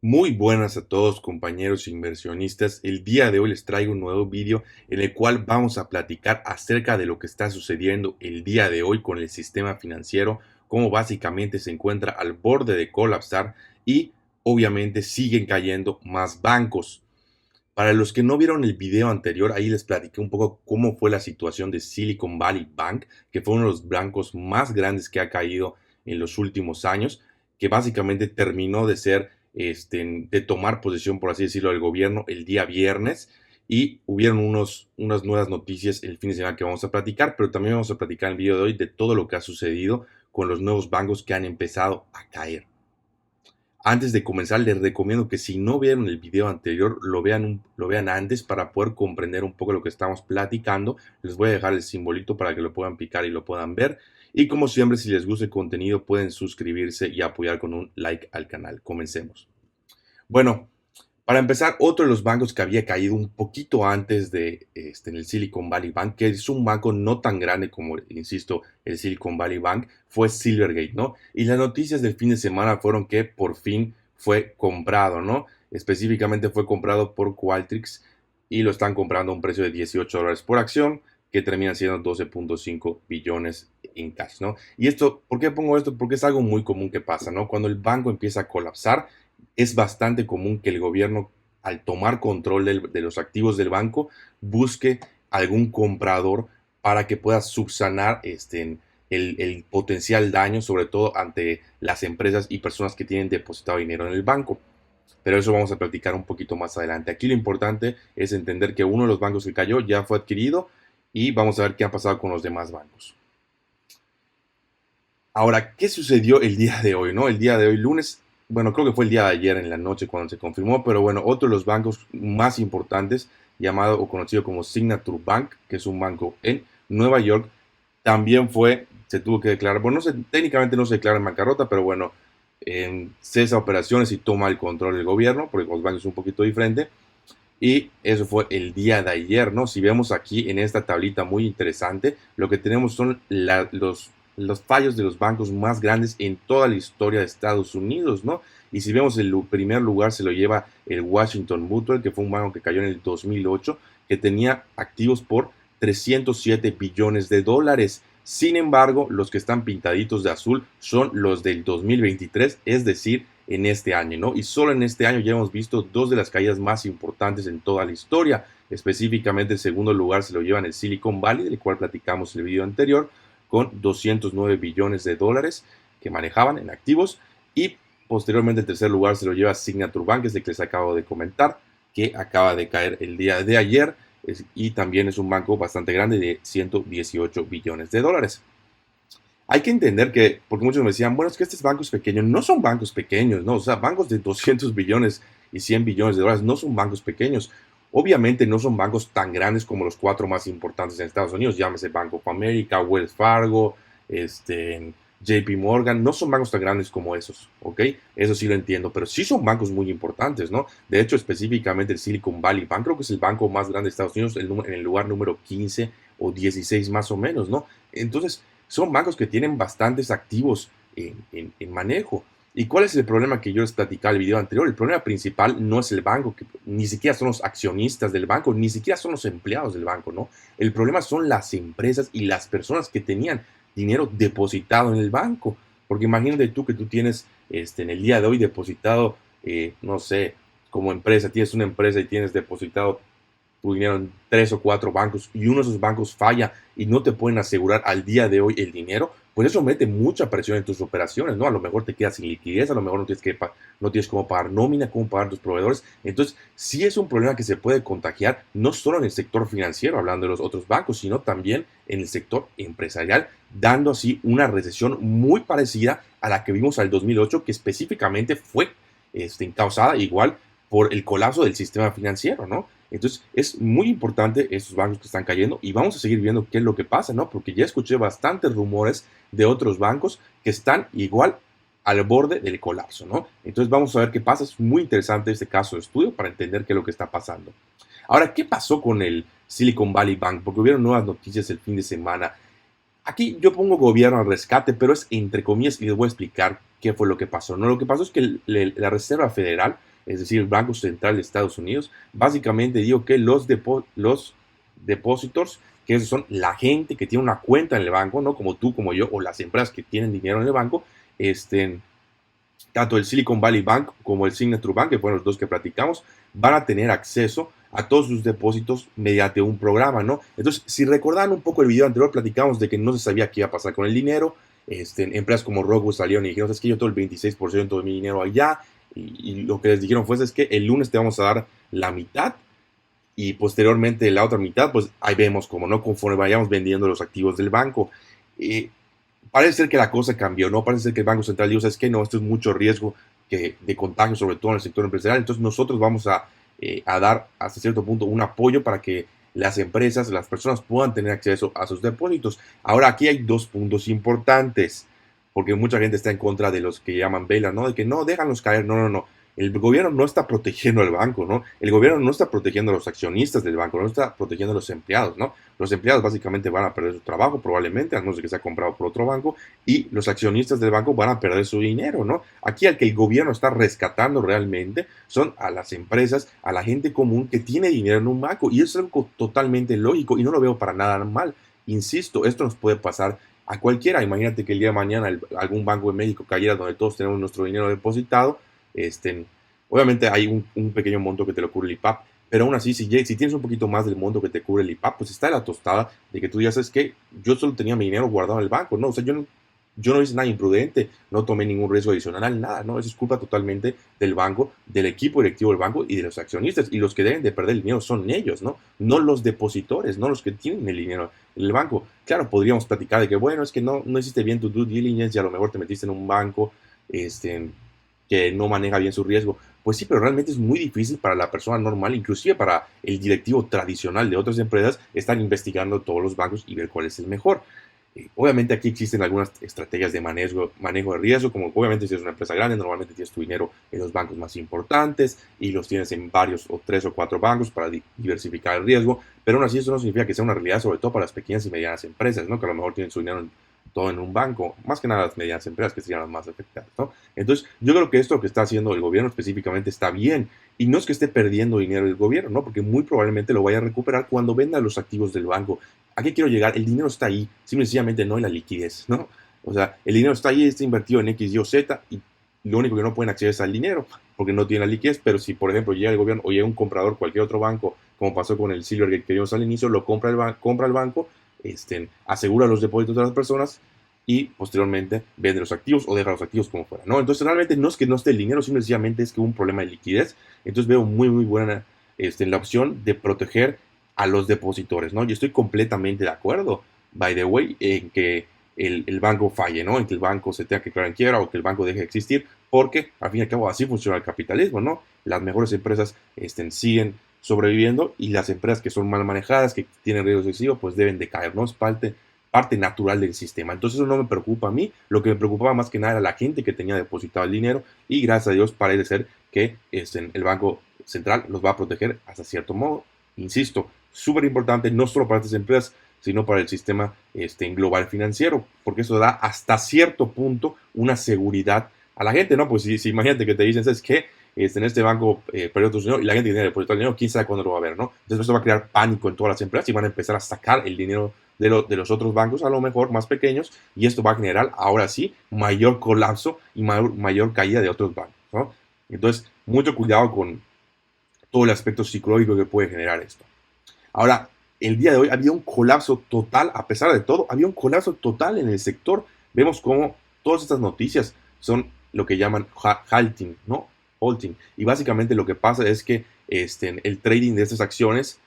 Muy buenas a todos compañeros inversionistas. El día de hoy les traigo un nuevo vídeo en el cual vamos a platicar acerca de lo que está sucediendo el día de hoy con el sistema financiero, cómo básicamente se encuentra al borde de colapsar y obviamente siguen cayendo más bancos. Para los que no vieron el video anterior, ahí les platiqué un poco cómo fue la situación de Silicon Valley Bank, que fue uno de los bancos más grandes que ha caído en los últimos años, que básicamente terminó de ser, de tomar posesión, por así decirlo, del gobierno el día viernes. Y hubieron unas nuevas noticias el fin de semana que vamos a platicar, pero también vamos a platicar en el video de hoy de todo lo que ha sucedido con los nuevos bancos que han empezado a caer. Antes de comenzar, les recomiendo que si no vieron el video anterior, lo vean antes para poder comprender un poco lo que estamos platicando. Les voy a dejar el simbolito para que lo puedan picar y lo puedan ver. Y como siempre, si les gusta el contenido, pueden suscribirse y apoyar con un like al canal. Comencemos. Bueno, para empezar, otro de los bancos que había caído un poquito antes de en el Silicon Valley Bank, que es un banco no tan grande como, insisto, el Silicon Valley Bank, fue Silvergate, ¿no? Y las noticias del fin de semana fueron que por fin fue comprado, ¿no? Específicamente fue comprado por Qualtrics y lo están comprando a un precio de $18 por acción, que termina siendo 12.5 billones en cash, ¿no? Y esto, ¿por qué pongo esto? Porque es algo muy común que pasa, ¿no? Cuando el banco empieza a colapsar, es bastante común que el gobierno, al tomar control de los activos del banco, busque algún comprador para que pueda subsanar el potencial daño, sobre todo ante las empresas y personas que tienen depositado dinero en el banco. Pero eso vamos a platicar un poquito más adelante. Aquí lo importante es entender que uno de los bancos que cayó ya fue adquirido y vamos a ver qué ha pasado con los demás bancos. Ahora, ¿qué sucedió el día de hoy, no? El día de hoy, lunes, bueno, creo que fue el día de ayer en la noche cuando se confirmó, pero bueno, otro de los bancos más importantes, llamado o conocido como Signature Bank, que es un banco en Nueva York, también se tuvo que declarar, bueno, no sé, técnicamente no se declara en bancarrota, pero bueno, cesa operaciones y toma el control del gobierno, porque con los bancos es un poquito diferente. Y eso fue el día de ayer, ¿no? Si vemos aquí en esta tablita muy interesante, lo que tenemos son los fallos de los bancos más grandes en toda la historia de Estados Unidos, ¿no? Y si vemos el primer lugar se lo lleva el Washington Mutual, que fue un banco que cayó en el 2008, que tenía activos por 307 billones de dólares. Sin embargo, los que están pintaditos de azul son los del 2023, es decir, en este año, ¿no? Y solo en este año ya hemos visto dos de las caídas más importantes en toda la historia. Específicamente, el segundo lugar se lo llevan el Silicon Valley, del cual platicamos en el video anterior, con 209 billones de dólares que manejaban en activos. Y posteriormente, el tercer lugar se lo lleva Signature Bank, es el que les acabo de comentar, que acaba de caer el día de ayer. Y también es un banco bastante grande de 118 billones de dólares. Hay que entender que, porque muchos me decían, bueno, es que estos bancos pequeños no son bancos pequeños, ¿no? O sea, bancos de 200 billones y 100 billones de dólares no son bancos pequeños. Obviamente no son bancos tan grandes como los cuatro más importantes en Estados Unidos, llámese Bank of America, Wells Fargo, JP Morgan, no son bancos tan grandes como esos, ¿ok? Eso sí lo entiendo, pero sí son bancos muy importantes, ¿no? De hecho, específicamente el Silicon Valley Bank, creo que es el banco más grande de Estados Unidos, en el lugar número 15 o 16 más o menos, ¿no? Entonces, son bancos que tienen bastantes activos en manejo. ¿Y cuál es el problema que yo les platicaba en el video anterior? El problema principal no es el banco, que ni siquiera son los accionistas del banco, ni siquiera son los empleados del banco, ¿no? El problema son las empresas y las personas que tenían dinero depositado en el banco. Porque imagínate tú que tú tienes en el día de hoy depositado, no sé, como empresa, tienes una empresa y tienes depositado tu dinero en tres o cuatro bancos y uno de esos bancos falla y no te pueden asegurar al día de hoy el dinero, pues eso mete mucha presión en tus operaciones, ¿no? A lo mejor te quedas sin liquidez, a lo mejor no tienes cómo pagar nómina, cómo pagar tus proveedores. Entonces, sí es un problema que se puede contagiar no solo en el sector financiero, hablando de los otros bancos, sino también en el sector empresarial, dando así una recesión muy parecida a la que vimos al 2008, que específicamente fue causada igual por el colapso del sistema financiero, ¿no? Entonces, es muy importante estos bancos que están cayendo y vamos a seguir viendo qué es lo que pasa, ¿no? Porque ya escuché bastantes rumores de otros bancos que están igual al borde del colapso, ¿no? Entonces, vamos a ver qué pasa. Es muy interesante este caso de estudio para entender qué es lo que está pasando. Ahora, ¿qué pasó con el Silicon Valley Bank? Porque hubieron nuevas noticias el fin de semana. Aquí yo pongo gobierno al rescate, pero es entre comillas y les voy a explicar qué fue lo que pasó. No, lo que pasó es que la Reserva Federal es decir, el Banco Central de Estados Unidos, básicamente dijo que los depositors, que esos son la gente que tiene una cuenta en el banco, ¿no? Como tú, como yo, o las empresas que tienen dinero en el banco, tanto el Silicon Valley Bank como el Signature Bank, que fueron los dos que platicamos, van a tener acceso a todos sus depósitos mediante un programa, ¿no? Entonces, si recordan un poco el video anterior, platicamos de que no se sabía qué iba a pasar con el dinero. Empresas como Rockwell salieron y dijeron, es que yo tengo el 26% de mi dinero allá, y lo que les dijeron fue, es que el lunes te vamos a dar la mitad, y posteriormente la otra mitad, pues ahí vemos como, ¿no? Conforme vayamos vendiendo los activos del banco. Eh, Parece ser que la cosa cambió, ¿no? Parece ser que el Banco Central dijo, es que no, esto es mucho riesgo de contagio, sobre todo en el sector empresarial. Entonces nosotros vamos a dar hasta cierto punto un apoyo para que las empresas, las personas puedan tener acceso a sus depósitos. Ahora aquí hay dos puntos importantes, porque mucha gente está en contra de los que llaman bailout, ¿no? De que no, déjanos caer, no, no, no. El gobierno no está protegiendo al banco, ¿no? El gobierno no está protegiendo a los accionistas del banco, no está protegiendo a los empleados, ¿no? Los empleados básicamente van a perder su trabajo probablemente, a no ser que sea comprado por otro banco, y los accionistas del banco van a perder su dinero, ¿no? Aquí al que el gobierno está rescatando realmente son a las empresas, a la gente común que tiene dinero en un banco, y eso es algo totalmente lógico y no lo veo para nada mal. Insisto, esto nos puede pasar a cualquiera. Imagínate que el día de mañana algún banco en México cayera donde todos tenemos nuestro dinero depositado. Obviamente hay un pequeño monto que te lo cubre el IPAP, pero aún así, si tienes un poquito más del monto que te cubre el IPAP, pues está la tostada de que tú ya sabes que yo solo tenía mi dinero guardado en el banco, ¿no? O sea, yo no hice nada imprudente, no tomé ningún riesgo adicional, nada, ¿no? Eso es culpa totalmente del banco, del equipo directivo del banco y de los accionistas. Y los que deben de perder el dinero son ellos, ¿no? No los depositores, no los que tienen el dinero en el banco. Claro, podríamos platicar de que, bueno, es que no hiciste bien tu due diligence y a lo mejor te metiste en un banco, que no maneja bien su riesgo. Pues sí, pero realmente es muy difícil para la persona normal, inclusive para el directivo tradicional de otras empresas, estar investigando todos los bancos y ver cuál es el mejor. Obviamente aquí existen algunas estrategias de manejo de riesgo, como obviamente si es una empresa grande, normalmente tienes tu dinero en los bancos más importantes y los tienes en varios o 3 o 4 bancos para diversificar el riesgo, pero aún así eso no significa que sea una realidad, sobre todo para las pequeñas y medianas empresas, ¿no? Que a lo mejor tienen su dinero todo en un banco, más que nada las medianas empresas que serían las más afectadas, ¿no? Entonces, yo creo que esto que está haciendo el gobierno específicamente está bien, y no es que esté perdiendo dinero el gobierno, ¿no? Porque muy probablemente lo vaya a recuperar cuando venda los activos del banco. ¿A qué quiero llegar? El dinero está ahí, simple y sencillamente no hay la liquidez, ¿no? O sea, el dinero está ahí, está invertido en X, Y o Z, y lo único que no pueden acceder es al dinero, porque no tienen la liquidez. Pero si, por ejemplo, llega el gobierno o llega un comprador, cualquier otro banco, como pasó con el Silvergate que vimos al inicio, lo compra el banco, asegura los depósitos de las personas y posteriormente vende los activos o deja los activos como fuera, ¿no? Entonces realmente no es que no esté el dinero, simplemente es que hubo un problema de liquidez. Entonces veo muy, muy buena la opción de proteger a los depositores, ¿no? Yo estoy completamente de acuerdo, by the way, en que el banco falle, ¿no? En que el banco se tenga que quedar en quiebra o que el banco deje de existir, porque al fin y al cabo así funciona el capitalismo, ¿no? Las mejores empresas siguen sobreviviendo y las empresas que son mal manejadas, que tienen riesgo excesivo, pues deben de caer, ¿no? Es parte natural del sistema. Entonces eso no me preocupa a mí, lo que me preocupaba más que nada era la gente que tenía depositado el dinero, y gracias a Dios parece ser que el Banco Central los va a proteger hasta cierto modo. Insisto, súper importante no solo para estas empresas, sino para el sistema global financiero, porque eso da hasta cierto punto una seguridad a la gente, ¿no? Pues si imagínate que te dicen, ¿sabes qué? En este banco perdió tu dinero, y la gente que tiene depositado el dinero, quién sabe cuándo lo va a ver, ¿no? Entonces eso va a crear pánico en todas las empresas y van a empezar a sacar el dinero de los otros bancos, a lo mejor más pequeños, y esto va a generar ahora sí mayor colapso y mayor caída de otros bancos, ¿no? Entonces, mucho cuidado con todo el aspecto psicológico que puede generar esto. Ahora, el día de hoy había un colapso total, a pesar de todo, había un colapso total en el sector. Vemos cómo todas estas noticias son lo que llaman halting, ¿no? Halting. Y básicamente lo que pasa es que el trading de estas acciones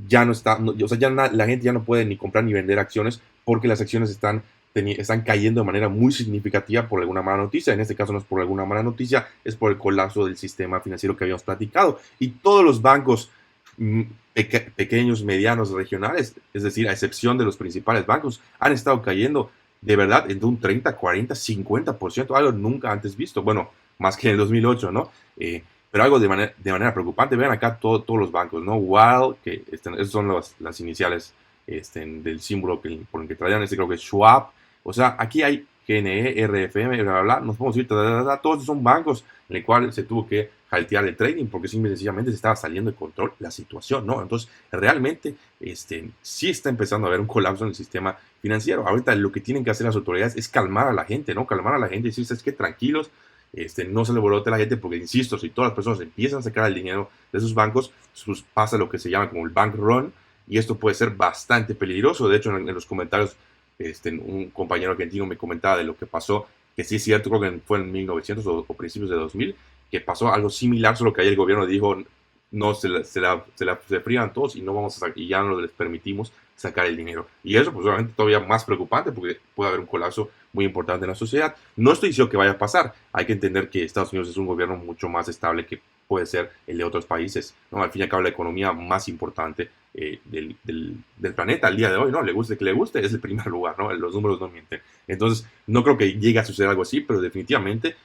ya no está, o sea, la gente ya no puede ni comprar ni vender acciones, porque las acciones están cayendo de manera muy significativa por alguna mala noticia. En este caso no es por alguna mala noticia, es por el colapso del sistema financiero que habíamos platicado. Y todos los bancos pequeños, medianos, regionales, es decir, a excepción de los principales bancos, han estado cayendo de verdad entre un 30, 40, 50%, algo nunca antes visto. Bueno, más que en el 2008, ¿no? Pero algo de manera preocupante. Vean acá todos los bancos, ¿no? WILD, que esas son las iniciales del símbolo por el que traían, creo que es Schwab. O sea, aquí hay GNE, RFM, bla, bla, bla, nos podemos ir, todos son bancos en el cual se tuvo que haltear el trading porque simple y sencillamente se estaba saliendo de control la situación, ¿no? Entonces, realmente, sí está empezando a haber un colapso en el sistema financiero. Ahorita lo que tienen que hacer las autoridades es calmar a la gente, ¿no? Calmar a la gente y decir, es que tranquilos, no se le bolote a la gente porque, insisto, si todas las personas empiezan a sacar el dinero de sus bancos, pues pasa lo que se llama como el bank run y esto puede ser bastante peligroso. De hecho, en los comentarios, un compañero argentino me comentaba de lo que pasó, que sí es cierto, creo que fue en 1900 o principios de 2000, que pasó algo similar, solo que ahí el gobierno dijo, no, se frían todos y no vamos a y ya no les permitimos sacar el dinero. Y eso, pues obviamente todavía más preocupante porque puede haber un colapso muy importante en la sociedad. No estoy diciendo que vaya a pasar. Hay que entender que Estados Unidos es un gobierno mucho más estable que puede ser el de otros países, ¿no? Al fin y al cabo, la economía más importante del planeta al día de hoy, ¿no? Le guste que le guste, es el primer lugar, ¿no? Los números no mienten. Entonces, no creo que llegue a suceder algo así, pero definitivamente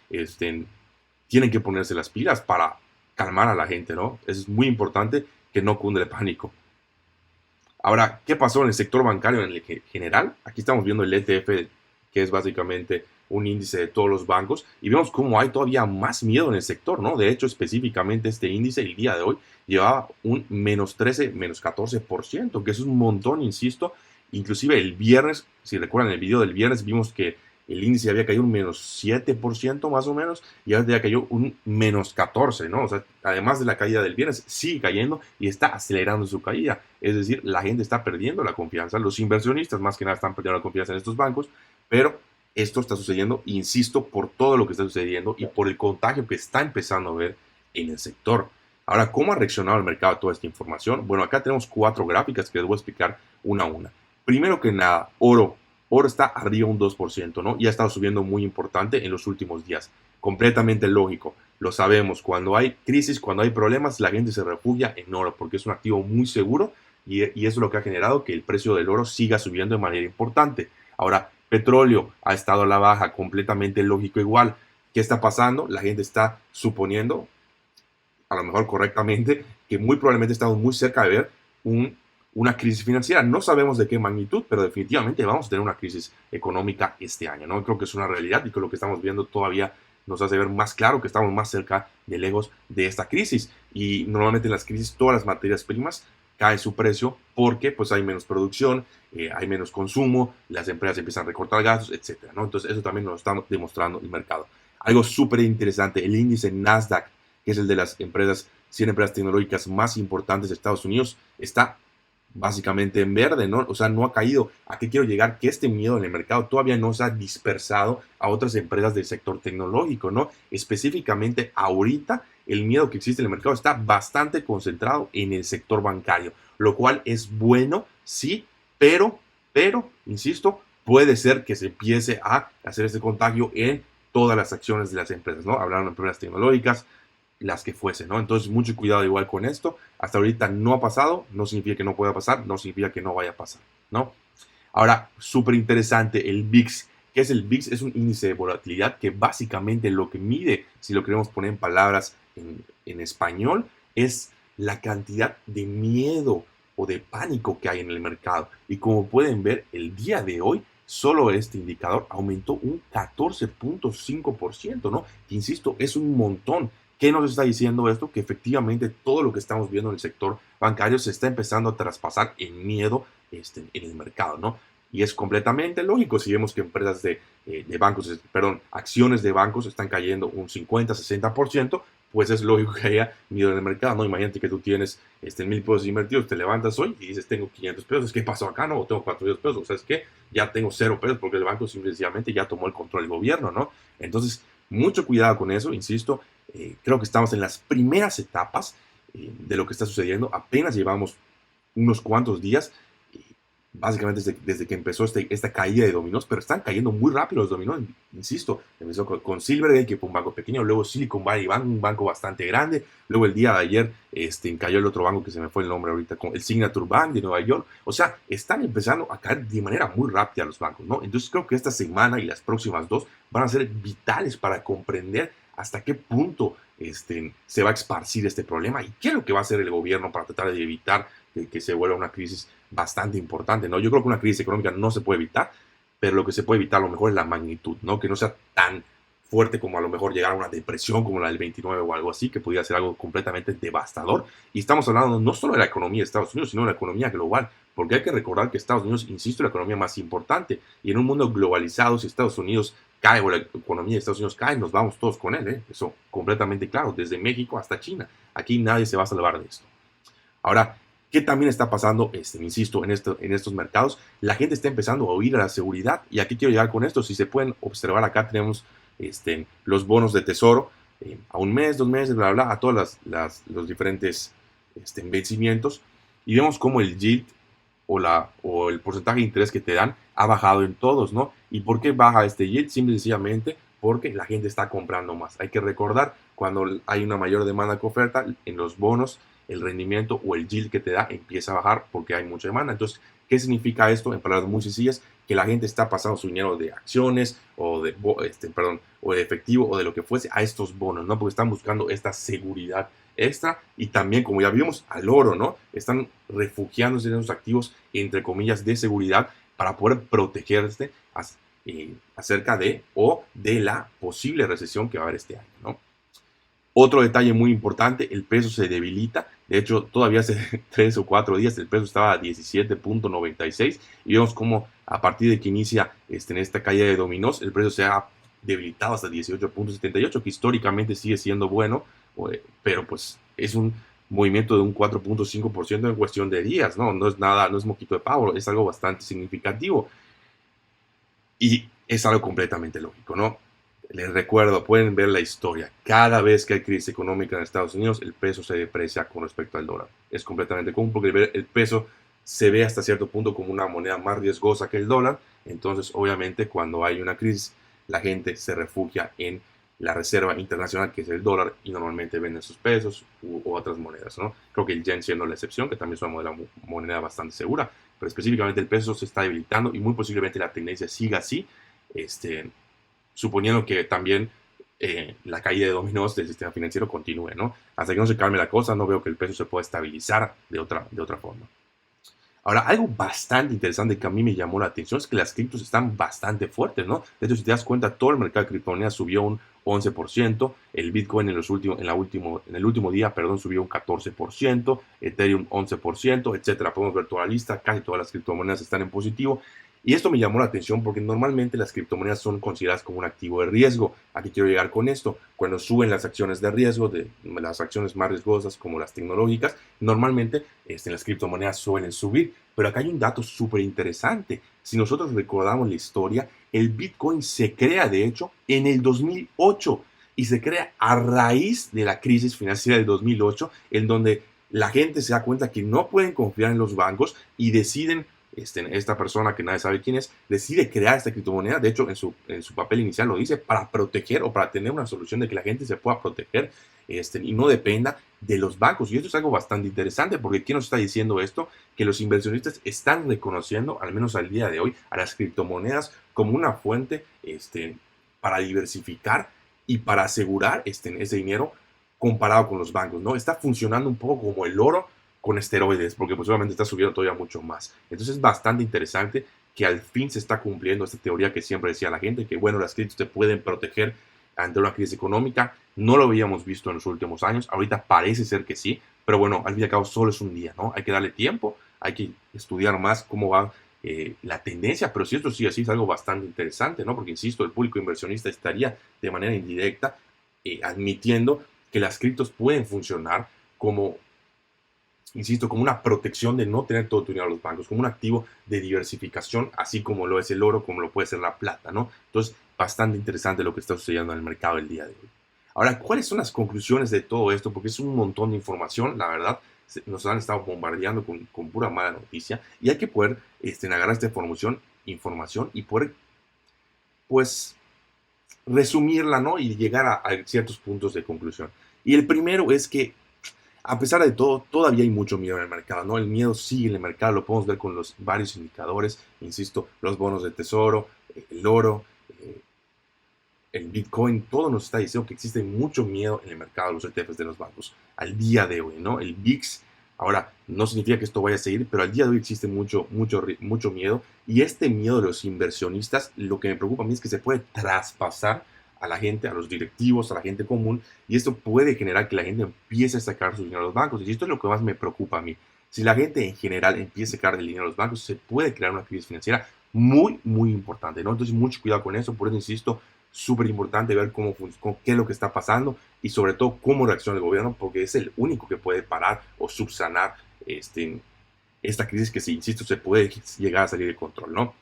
tienen que ponerse las pilas para calmar a la gente, ¿no? Es muy importante que no cunde el pánico. Ahora, ¿qué pasó en el sector bancario en el general? Aquí estamos viendo el ETF, que es básicamente un índice de todos los bancos, y vemos cómo hay todavía más miedo en el sector, ¿no? De hecho, específicamente este índice el día de hoy llevaba un menos 13, menos 14%, que es un montón, insisto. Inclusive el viernes, si recuerdan el video del viernes, vimos que el índice había caído un menos 7% más o menos, y ahora ya cayó un menos 14%, ¿no? O sea, además de la caída del viernes, sigue cayendo y está acelerando su caída. Es decir, la gente está perdiendo la confianza, los inversionistas más que nada están perdiendo la confianza en estos bancos, pero esto está sucediendo, insisto, por todo lo que está sucediendo y por el contagio que está empezando a ver en el sector. Ahora, ¿cómo ha reaccionado el mercado a toda esta información? Bueno, acá tenemos 4 gráficas que les voy a explicar una a una. Primero que nada, oro. Oro está arriba un 2%, ¿no? Y ha estado subiendo muy importante en los últimos días. Completamente lógico. Lo sabemos. Cuando hay crisis, cuando hay problemas, la gente se refugia en oro porque es un activo muy seguro y eso es lo que ha generado que el precio del oro siga subiendo de manera importante. Ahora, petróleo ha estado a la baja, completamente lógico igual. ¿Qué está pasando? La gente está suponiendo, a lo mejor correctamente, que muy probablemente estamos muy cerca de ver una crisis financiera. No sabemos de qué magnitud, pero definitivamente vamos a tener una crisis económica este año, ¿no? Creo que es una realidad y que lo que estamos viendo todavía nos hace ver más claro que estamos más cerca de lejos de esta crisis. Y normalmente en las crisis todas las materias primas cae su precio porque pues hay menos producción, hay menos consumo, las empresas empiezan a recortar gastos, etcétera, ¿no? Entonces eso también nos está demostrando el mercado. Algo súper interesante, el índice Nasdaq, que es el de las 100 empresas tecnológicas más importantes de Estados Unidos, está básicamente en verde, ¿no? O sea, no ha caído. ¿A qué quiero llegar? Que este miedo en el mercado todavía no se ha dispersado a otras empresas del sector tecnológico, ¿no? Específicamente ahorita el miedo que existe en el mercado está bastante concentrado en el sector bancario, lo cual es bueno, sí, pero, insisto, puede ser que se empiece a hacer este contagio en todas las acciones de las empresas, ¿no? Hablando de empresas tecnológicas, las que fuesen, ¿no? Entonces, mucho cuidado igual con esto. Hasta ahorita no ha pasado, no significa que no pueda pasar, no significa que no vaya a pasar, ¿no? Ahora, súper interesante, el VIX. ¿Qué es el VIX? Es un índice de volatilidad que básicamente lo que mide, si lo queremos poner en palabras en español, es la cantidad de miedo o de pánico que hay en el mercado. Y como pueden ver, el día de hoy, solo este indicador aumentó un 14.5%, ¿no? Que, insisto, es un montón. ¿Qué nos está diciendo esto? Que efectivamente todo lo que estamos viendo en el sector bancario se está empezando a traspasar en miedo en el mercado, ¿no? Y es completamente lógico si vemos que empresas de bancos, perdón, acciones de bancos están cayendo un 50-60%, pues es lógico que haya miedo en el mercado, ¿no? Imagínate que tú tienes 1,000 pesos invertidos, te levantas hoy y dices, tengo 500 pesos, ¿qué pasó acá? No, tengo 400 pesos, o sea, es que ya tengo 0 pesos porque el banco simplemente ya tomó el control del gobierno, ¿no? Entonces, mucho cuidado con eso, insisto, creo que estamos en las primeras etapas de lo que está sucediendo, apenas llevamos unos cuantos días, básicamente desde que empezó esta caída de dominós, pero están cayendo muy rápido los dominós, insisto, empezó con Silvergate, que fue un banco pequeño, luego Silicon Valley Bank, un banco bastante grande, luego el día de ayer cayó el otro banco que se me fue el nombre ahorita, con el Signature Bank de Nueva York, o sea, están empezando a caer de manera muy rápida los bancos, ¿no? Entonces creo que esta semana y las próximas 2 van a ser vitales para comprender hasta qué punto se va a esparcir este problema y qué es lo que va a hacer el gobierno para tratar de evitar que se vuelva una crisis bastante importante, ¿no? Yo creo que una crisis económica no se puede evitar, pero lo que se puede evitar a lo mejor es la magnitud, ¿no? Que no sea tan fuerte como a lo mejor llegar a una depresión como la del 29 o algo así, que pudiera ser algo completamente devastador. Y estamos hablando no solo de la economía de Estados Unidos, sino de la economía global, porque hay que recordar que Estados Unidos, insisto, es la economía más importante, y en un mundo globalizado, si Estados Unidos cae o la economía de Estados Unidos cae, nos vamos todos con él, ¿eh? Eso completamente claro, desde México hasta China. Aquí nadie se va a salvar de esto. Ahora, ¿qué también está pasando? Insisto, en estos mercados, la gente está empezando a oír a la seguridad. Y aquí quiero llegar con esto. Si se pueden observar, acá tenemos los bonos de tesoro a un mes, 2 meses, bla, bla, a todos los diferentes vencimientos. Y vemos cómo el yield o el porcentaje de interés que te dan ha bajado en todos, ¿no? ¿Y por qué baja este yield? Simple y sencillamente porque la gente está comprando más. Hay que recordar, cuando hay una mayor demanda que oferta, en los bonos el rendimiento o el yield que te da empieza a bajar porque hay mucha demanda. Entonces, ¿qué significa esto? En palabras muy sencillas, que la gente está pasando su dinero de acciones o de efectivo o de lo que fuese a estos bonos, ¿no? Porque están buscando esta seguridad extra y también, como ya vimos, al oro, ¿no? Están refugiándose en esos activos, entre comillas, de seguridad para poder protegerse acerca de la posible recesión que va a haber este año, ¿no? Otro detalle muy importante, el peso se debilita. De hecho, todavía hace 3 o 4 días el peso estaba a 17.96 y vemos cómo a partir de que inicia en esta caída de dominós, el precio se ha debilitado hasta 18.78, que históricamente sigue siendo bueno, pero pues es un movimiento de un 4.5% en cuestión de días, ¿no? No es nada, no es moquito de pavo, es algo bastante significativo y es algo completamente lógico, ¿no? Les recuerdo, pueden ver la historia. Cada vez que hay crisis económica en Estados Unidos, el peso se deprecia con respecto al dólar. Es completamente común porque el peso se ve hasta cierto punto como una moneda más riesgosa que el dólar. Entonces, obviamente, cuando hay una crisis, la gente se refugia en la reserva internacional, que es el dólar, y normalmente venden sus pesos u otras monedas, ¿no? Creo que el yen siendo la excepción, que también es una moneda bastante segura, pero específicamente el peso se está debilitando y muy posiblemente la tendencia siga así. Suponiendo que también la caída de dominós del sistema financiero continúe, ¿no? Hasta que no se calme la cosa, no veo que el peso se pueda estabilizar de otra forma. Ahora, algo bastante interesante que a mí me llamó la atención es que las criptos están bastante fuertes, ¿no? De hecho, si te das cuenta, todo el mercado de criptomonedas subió un 11%, el Bitcoin en el último día, subió un 14%, Ethereum 11%, etcétera. Podemos ver toda la lista, casi todas las criptomonedas están en positivo. Y esto me llamó la atención porque normalmente las criptomonedas son consideradas como un activo de riesgo. Aquí quiero llegar con esto. Cuando suben las acciones de riesgo, de las acciones más riesgosas como las tecnológicas, normalmente las criptomonedas suelen subir. Pero acá hay un dato súper interesante. Si nosotros recordamos la historia, el Bitcoin se crea, de hecho, en el 2008 y se crea a raíz de la crisis financiera del 2008, en donde la gente se da cuenta que no pueden confiar en los bancos y deciden esta persona que nadie sabe quién es, decide crear esta criptomoneda. De hecho, en su papel inicial lo dice, para proteger o para tener una solución de que la gente se pueda proteger y no dependa de los bancos. Y esto es algo bastante interesante porque ¿quién nos está diciendo esto? Que los inversionistas están reconociendo, al menos al día de hoy, a las criptomonedas como una fuente para diversificar y para asegurar ese dinero comparado con los bancos, ¿no? Está funcionando un poco como el oro con esteroides, porque posiblemente está subiendo todavía mucho más. Entonces es bastante interesante que al fin se está cumpliendo esta teoría que siempre decía la gente, que bueno, las criptos te pueden proteger ante una crisis económica. No lo habíamos visto en los últimos años, ahorita parece ser que sí, pero bueno, al fin y al cabo solo es un día, ¿no? Hay que darle tiempo, hay que estudiar más cómo va la tendencia, pero si esto sigue así es algo bastante interesante, ¿no? Porque insisto, el público inversionista estaría de manera indirecta admitiendo que las criptos pueden funcionar como, insisto, como una protección de no tener todo tu dinero a los bancos, como un activo de diversificación, así como lo es el oro, como lo puede ser la plata, ¿no? Entonces, bastante interesante lo que está sucediendo en el mercado el día de hoy. Ahora, ¿cuáles son las conclusiones de todo esto? Porque es un montón de información, la verdad. Nos han estado bombardeando con pura mala noticia y hay que poder agarrar esta información y poder, pues, resumirla, ¿no? Y llegar a ciertos puntos de conclusión. Y el primero es que a pesar de todo, todavía hay mucho miedo en el mercado, ¿no? El miedo sigue en el mercado, lo podemos ver con los varios indicadores, insisto, los bonos de tesoro, el oro, el Bitcoin, todo nos está diciendo que existe mucho miedo en el mercado de los ETFs de los bancos al día de hoy, ¿no? El VIX Ahora, no significa que esto vaya a seguir, pero al día de hoy existe mucho miedo, y este miedo de los inversionistas, lo que me preocupa a mí es que se puede traspasar a la gente, a los directivos, a la gente común, y esto puede generar que la gente empiece a sacar su dinero a los bancos, y esto es lo que más me preocupa a mí. Si la gente en general empieza a sacar el dinero a los bancos, se puede crear una crisis financiera muy importante, ¿no? Entonces, mucho cuidado con eso, por eso insisto, súper importante ver qué es lo que está pasando y sobre todo cómo reacciona el gobierno, porque es el único que puede parar o subsanar esta crisis que, si insisto, se puede llegar a salir de control, ¿no?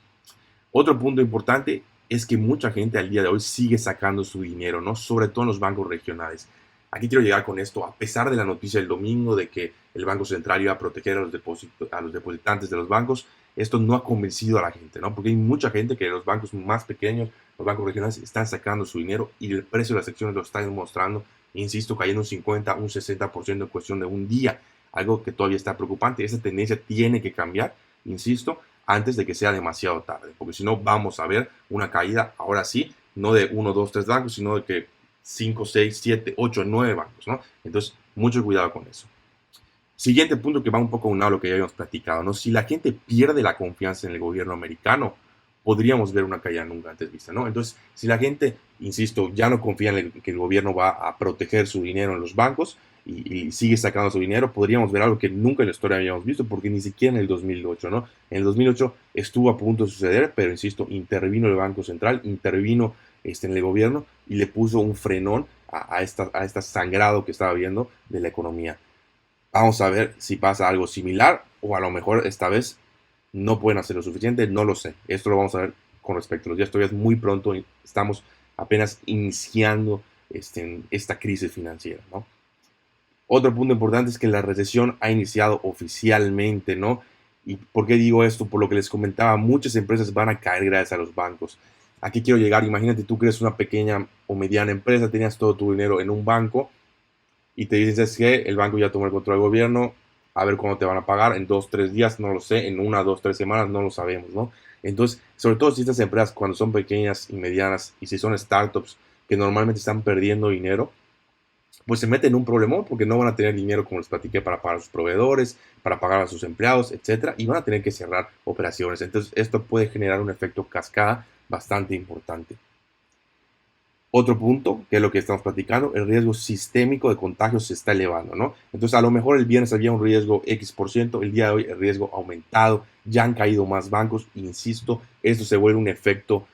Otro punto importante es que mucha gente al día de hoy sigue sacando su dinero, ¿no? Sobre todo en los bancos regionales. Aquí quiero llegar con esto, a pesar de la noticia del domingo de que el Banco Central iba a proteger a los depositantes de los bancos, esto no ha convencido a la gente, ¿no? Porque hay mucha gente que los bancos más pequeños, los bancos regionales, están sacando su dinero y el precio de las acciones lo está demostrando, insisto, cayendo un 50, un 60% en cuestión de un día, algo que todavía está preocupante. Esa tendencia tiene que cambiar, insisto, antes de que sea demasiado tarde, porque si no vamos a ver una caída, ahora sí, no de 1, 2, 3 bancos, sino de que 5, 6, 7, 8, 9 bancos, ¿no? Entonces, mucho cuidado con eso. Siguiente punto que va un poco a un lado a lo que ya habíamos platicado, ¿no? Si la gente pierde la confianza en el gobierno americano, podríamos ver una caída nunca antes vista, ¿no? Entonces, si la gente, insisto, ya no confía en que el gobierno va a proteger su dinero en los bancos y sigue sacando su dinero, podríamos ver algo que nunca en la historia habíamos visto, porque ni siquiera en el 2008, ¿no? En el 2008 estuvo a punto de suceder, pero insisto, intervino el Banco Central, intervino en el gobierno y le puso un frenón a esta sangrado que estaba viendo de la economía. Vamos a ver si pasa algo similar o a lo mejor esta vez no pueden hacer lo suficiente, no lo sé. Esto lo vamos a ver con respecto a los días. Todavía es muy pronto, estamos apenas iniciando esta crisis financiera, ¿no? Otro punto importante es que la recesión ha iniciado oficialmente, ¿no? ¿Y por qué digo esto? Por lo que les comentaba, muchas empresas van a caer gracias a los bancos. Aquí quiero llegar, imagínate tú que eres una pequeña o mediana empresa, tenías todo tu dinero en un banco y te dicen, ¿sabes qué? El banco ya tomó el control del gobierno, a ver cuándo te van a pagar, en 2, 3 días, no lo sé, en 1, 2, 3 semanas, no lo sabemos, ¿no? Entonces, sobre todo si estas empresas, cuando son pequeñas y medianas, y si son startups que normalmente están perdiendo dinero, pues se meten en un problemón porque no van a tener dinero, como les platiqué, para pagar a sus proveedores, para pagar a sus empleados, etcétera, y van a tener que cerrar operaciones. Entonces, esto puede generar un efecto cascada bastante importante. Otro punto, que es lo que estamos platicando, el riesgo sistémico de contagios se está elevando, ¿no? Entonces, a lo mejor el viernes había un riesgo X%, el día de hoy el riesgo ha aumentado, ya han caído más bancos, insisto, esto se vuelve un efecto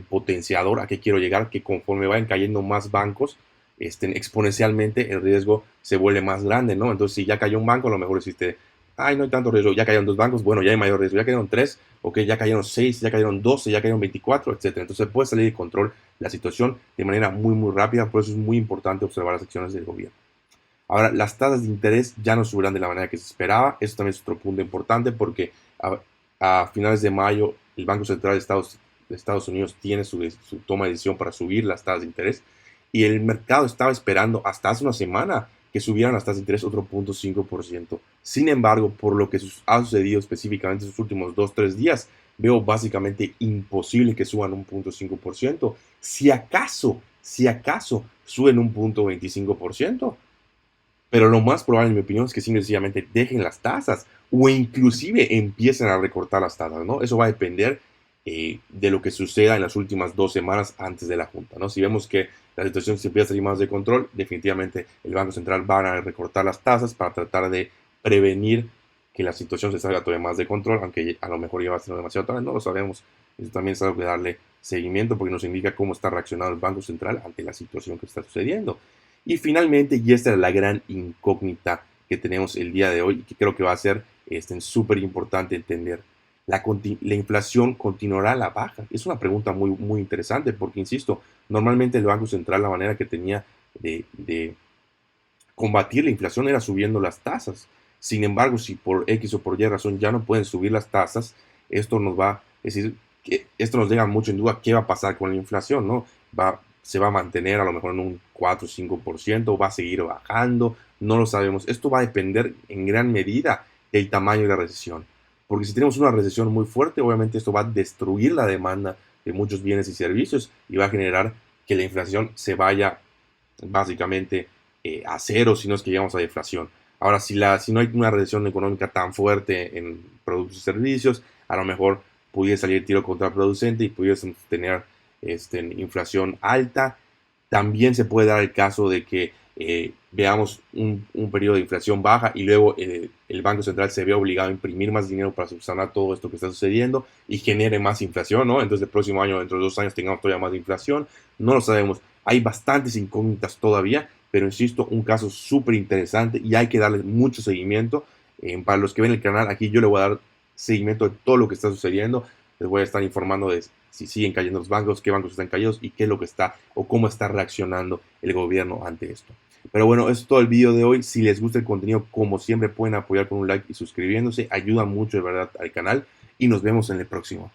potenciador. ¿A qué quiero llegar? Que conforme vayan cayendo más bancos, exponencialmente el riesgo se vuelve más grande, ¿no? Entonces, si ya cayó un banco, a lo mejor existe, ay, no hay tanto riesgo, ya cayeron 2 bancos, bueno, ya hay mayor riesgo, ya cayeron 3, ok, ya cayeron 6, ya cayeron 12, ya cayeron 24, etcétera. Entonces puede salir de control la situación de manera muy rápida, por eso es muy importante observar las acciones del gobierno. Ahora, las tasas de interés ya no subirán de la manera que se esperaba, eso también es otro punto importante porque a finales de mayo el Banco Central de Estados Unidos tiene su toma de decisión para subir las tasas de interés y el mercado estaba esperando hasta hace una semana que subieran las tasas de interés otro 0.5%. Sin embargo, por lo que ha sucedido específicamente en sus últimos 2, 3 días, veo básicamente imposible que suban un 0.5%. Si acaso suben un 0.25%. Pero lo más probable, en mi opinión, es que sencillamente dejen las tasas o inclusive empiecen a recortar las tasas, ¿no? Eso va a depender de lo que suceda en las últimas 2 semanas antes de la Junta, ¿no? Si vemos que la situación se empieza a salir más de control, definitivamente el Banco Central va a recortar las tasas para tratar de prevenir que la situación se salga todavía más de control, aunque a lo mejor ya va a ser demasiado tarde, no lo sabemos. Eso también es algo que darle seguimiento porque nos indica cómo está reaccionando el Banco Central ante la situación que está sucediendo. Y finalmente, y esta es la gran incógnita que tenemos el día de hoy, y que creo que va a ser súper importante entender, la inflación continuará a la baja. Es una pregunta muy interesante porque, insisto, normalmente el Banco Central la manera que tenía de combatir la inflación era subiendo las tasas. Sin embargo, si por X o por Y razón ya no pueden subir las tasas, esto nos va, es decir, que esto nos deja mucho en duda qué va a pasar con la inflación, ¿no? Se va a mantener a lo mejor en un 4 o 5%, va a seguir bajando, no lo sabemos. Esto va a depender en gran medida del tamaño de la recesión. Porque si tenemos una recesión muy fuerte, obviamente esto va a destruir la demanda de muchos bienes y servicios y va a generar que la inflación se vaya básicamente a cero, si no es que llegamos a deflación. Ahora, si no hay una recesión económica tan fuerte en productos y servicios, a lo mejor pudiese salir tiro contraproducente y pudiesen tener inflación alta. También se puede dar el caso de que veamos un periodo de inflación baja y luego el Banco Central se ve obligado a imprimir más dinero para subsanar todo esto que está sucediendo y genere más inflación, ¿no? Entonces el próximo año, dentro de 2 años, tengamos todavía más inflación. No lo sabemos. Hay bastantes incógnitas todavía, pero insisto, un caso súper interesante y hay que darle mucho seguimiento. Para los que ven el canal, aquí yo le voy a dar seguimiento de todo lo que está sucediendo. Les voy a estar informando de si siguen cayendo los bancos, qué bancos están caídos y qué es lo que está o cómo está reaccionando el gobierno ante esto. Pero bueno, eso es todo el video de hoy. Si les gusta el contenido, como siempre, pueden apoyar con un like y suscribiéndose. Ayuda mucho de verdad al canal y nos vemos en el próximo.